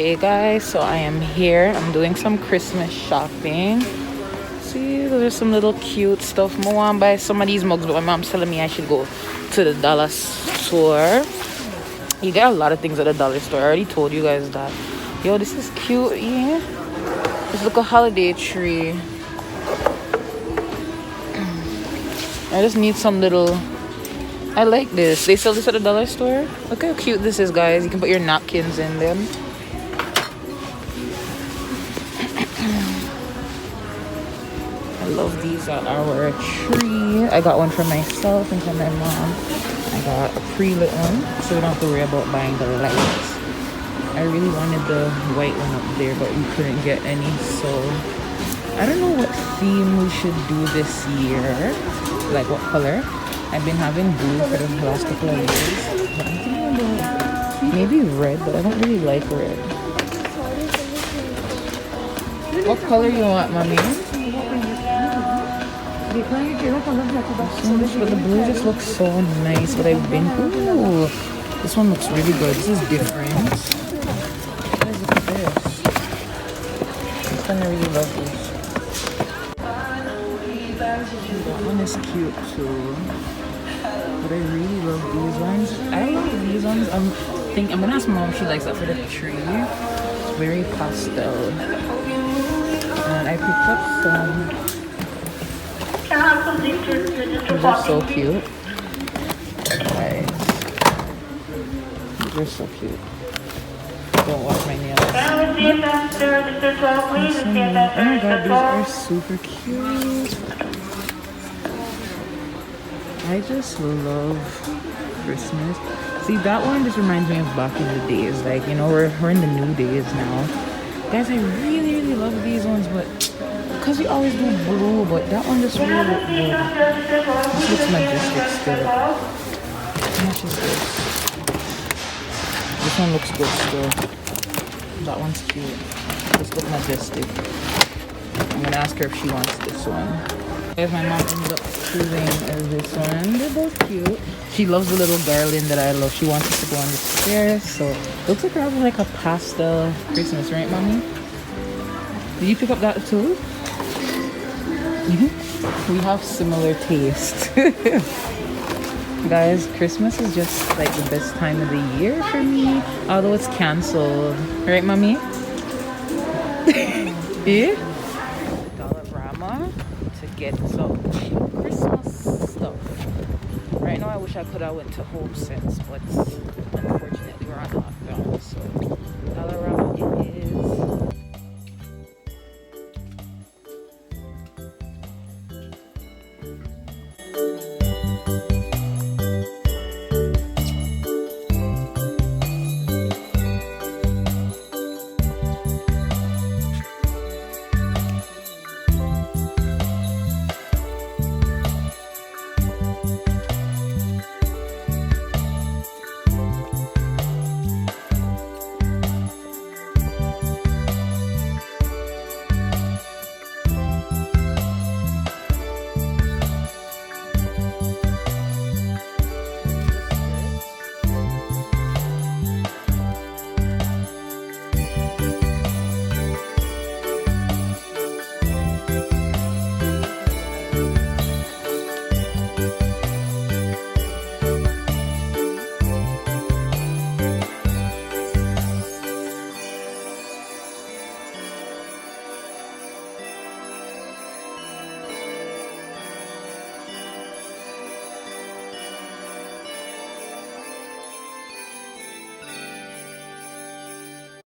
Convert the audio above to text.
Hey guys, so I am here. I'm doing some Christmas shopping. See, there's some little cute stuff. I want to buy some of these mugs, but my mom's telling me I should go to the dollar store. You get a lot of things at the dollar store. I already told you guys that. Yo, this is cute, yeah. Let's look a holiday tree. I just need some little... I like this. They sell this at the dollar store. Look how cute this is, guys. You can put your napkins in them. I love these at our tree. I got one for myself and for my mom. I got a pre-lit one, so we don't have to worry about buying the lights. I really wanted the white one up there, but we couldn't get any, so I don't know what theme we should do this year. Like what color? I've been having blue for the last couple of years, but I'm thinking about maybe red, but I don't really like red. What color you want, mommy? But the blue just looks so nice. But I've been... Ooh, this one looks really good. This is different. Guys, look at this. This one I really love this. That one is cute too. But I really love these ones. I love these ones. I'm gonna ask mom if she likes that for the tree. It's very pastel. And I picked up some. These are so cute. Guys. These are so cute. Don't wash my nails. Oh my god, these are super cute. I just love Christmas. See, that one just reminds me of back in the days. Like, you know, we're in the new days now. Guys, I really, really love these ones, but because we always do blue, but that one just really looks good. This looks majestic still. How much is this? This one looks good still. That one's cute. This looks majestic. I'm gonna ask her if she wants this one. Guys, my mom ended up choosing this one. They're both cute. She loves the little garland that I love. She wants us to go on the stairs. So it looks like we're having like a pastel Christmas, right, mommy? Did you pick up that too? We have similar taste. Guys, Christmas is just like the best time of the year for me. Although it's cancelled. Right, mommy? Yeah? Get some Christmas stuff. Right now I wish I could have went to Home Sense, but unfortunately we're on lockdown, so Dollarama it is.